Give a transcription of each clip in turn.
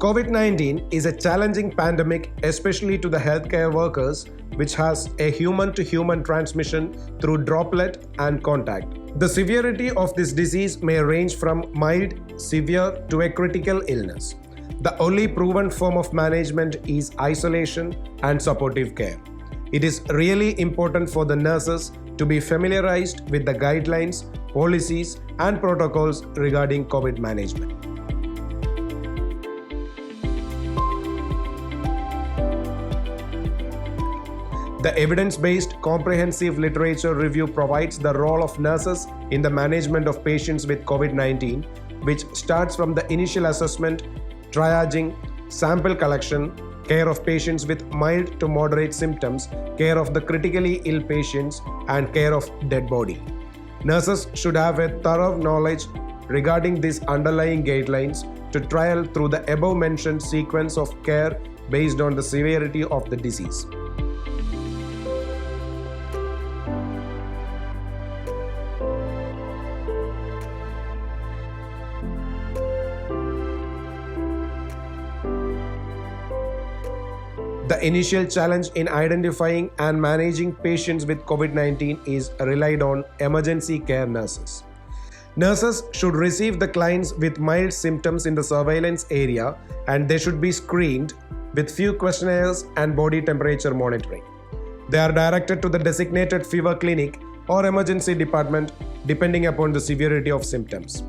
COVID-19 is a challenging pandemic, especially to the healthcare workers, which has a human-to-human transmission through droplet and contact. The severity of this disease may range from mild, severe to a critical illness. The only proven form of management is isolation and supportive care. It is really important for the nurses to be familiarized with the guidelines, policies, and protocols regarding COVID management. The evidence-based comprehensive literature review provides the role of nurses in the management of patients with COVID-19, which starts from the initial assessment, triaging, sample collection, care of patients with mild to moderate symptoms, care of the critically ill patients, and care of dead body. Nurses should have a thorough knowledge regarding these underlying guidelines to trial through the above-mentioned sequence of care based on the severity of the disease. The initial challenge in identifying and managing patients with COVID-19 is relied on emergency care nurses. Nurses should receive the clients with mild symptoms in the surveillance area, and they should be screened with few questionnaires and body temperature monitoring. They are directed to the designated fever clinic or emergency department depending upon the severity of symptoms.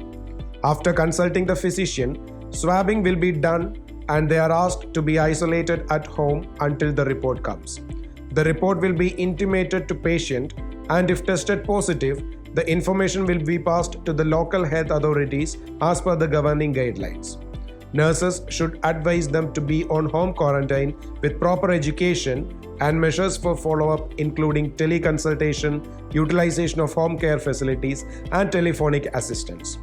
After consulting the physician, swabbing will be done and they are asked to be isolated at home until the report comes. The report will be intimated to patient, and if tested positive, the information will be passed to the local health authorities as per the governing guidelines. Nurses should advise them to be on home quarantine with proper education and measures for follow-up, including teleconsultation, utilization of home care facilities, and telephonic assistance.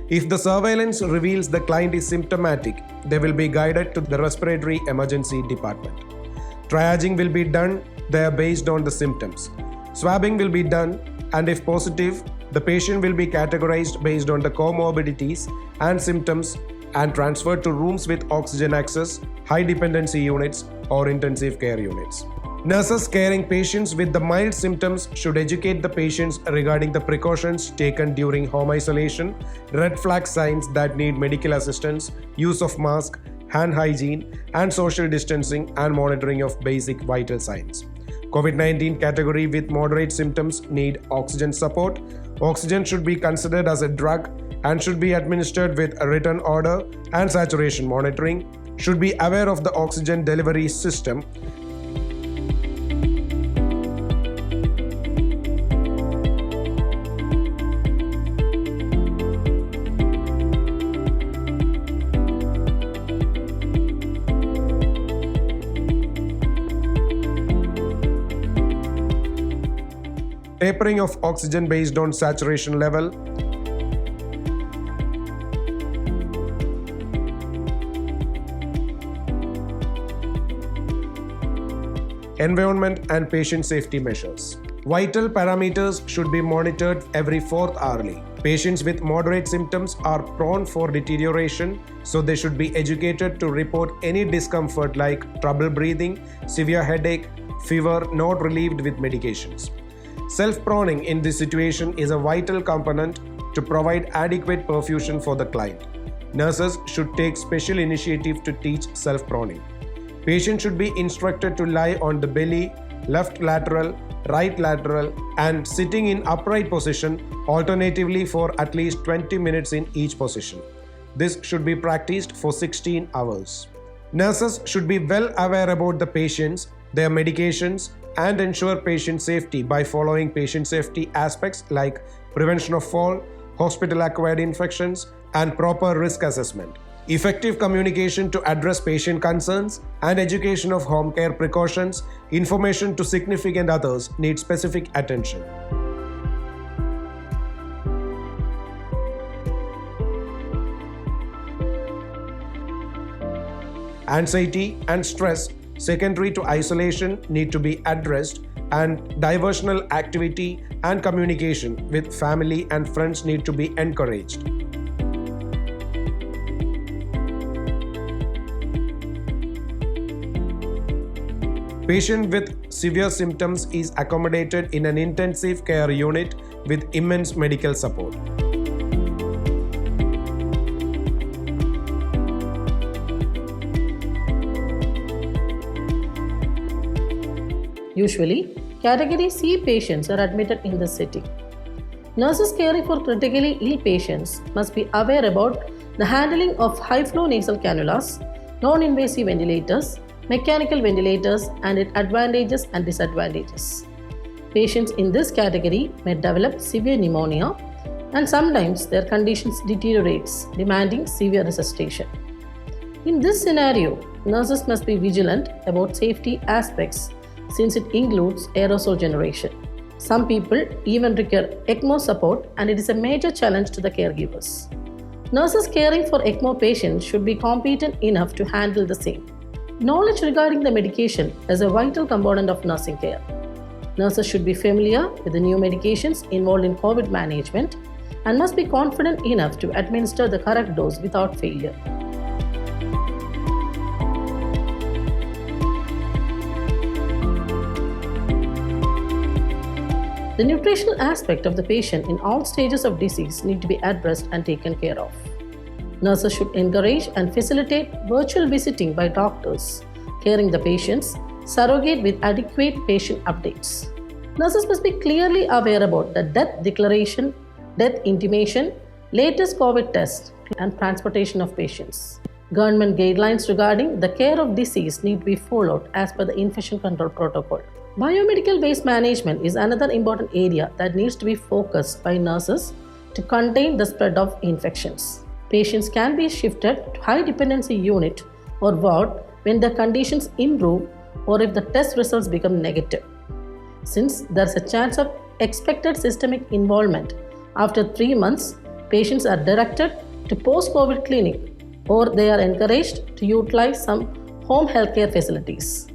If the surveillance reveals the client is symptomatic, they will be guided to the respiratory emergency department. Triaging will be done there based on the symptoms. Swabbing will be done, and if positive, the patient will be categorized based on the comorbidities and symptoms and transferred to rooms with oxygen access, high dependency units, or intensive care units. Nurses caring patients with the mild symptoms should educate the patients regarding the precautions taken during home isolation, red flag signs that need medical assistance, use of mask, hand hygiene, and social distancing and monitoring of basic vital signs. COVID-19 category with moderate symptoms need oxygen support. Oxygen should be considered as a drug and should be administered with a written order, and saturation monitoring. Should be aware of the oxygen delivery system. Tapering of oxygen based on saturation level. Environment and patient safety measures. Vital parameters should be monitored every 4th hourly. Patients with moderate symptoms are prone for deterioration, so they should be educated to report any discomfort like trouble breathing, severe headache, fever not relieved with medications. Self-proning in this situation is a vital component to provide adequate perfusion for the client. Nurses should take special initiative to teach self-proning. Patients should be instructed to lie on the belly, left lateral, right lateral, and sitting in upright position alternatively for at least 20 minutes in each position. This should be practiced for 16 hours. Nurses should be well aware about the patients, their medications, and ensure patient safety by following patient safety aspects like prevention of fall, hospital-acquired infections, and proper risk assessment. Effective communication to address patient concerns and education of home care precautions, information to significant others need specific attention. Anxiety and stress secondary to isolation need to be addressed, and diversional activity and communication with family and friends need to be encouraged. Patient with severe symptoms is accommodated in an intensive care unit with immense medical support. Usually, Category C patients are admitted in this setting. Nurses caring for critically ill patients must be aware about the handling of high-flow nasal cannulas, non-invasive ventilators, mechanical ventilators, and its advantages and disadvantages. Patients in this category may develop severe pneumonia, and sometimes their conditions deteriorates, demanding severe resuscitation. In this scenario, nurses must be vigilant about safety aspects since it includes aerosol generation. Some people even require ECMO support, and it is a major challenge to the caregivers. Nurses caring for ECMO patients should be competent enough to handle the same. Knowledge regarding the medication is a vital component of nursing care. Nurses should be familiar with the new medications involved in COVID management and must be confident enough to administer the correct dose without failure. The nutritional aspect of the patient in all stages of disease need to be addressed and taken care of. Nurses should encourage and facilitate virtual visiting by doctors, caring the patients, surrogate with adequate patient updates. Nurses must be clearly aware about the death declaration, death intimation, latest COVID tests, and transportation of patients. Government guidelines regarding the care of disease need to be followed as per the infection control protocol. Biomedical waste management is another important area that needs to be focused by nurses to contain the spread of infections. Patients can be shifted to high dependency unit or ward when their conditions improve or if the test results become negative. Since there is a chance of expected systemic involvement, after 3 months, patients are directed to post-COVID clinic or they are encouraged to utilize some home healthcare facilities.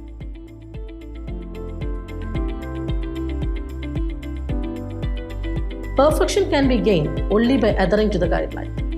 Perfection can be gained only by adhering to the guideline.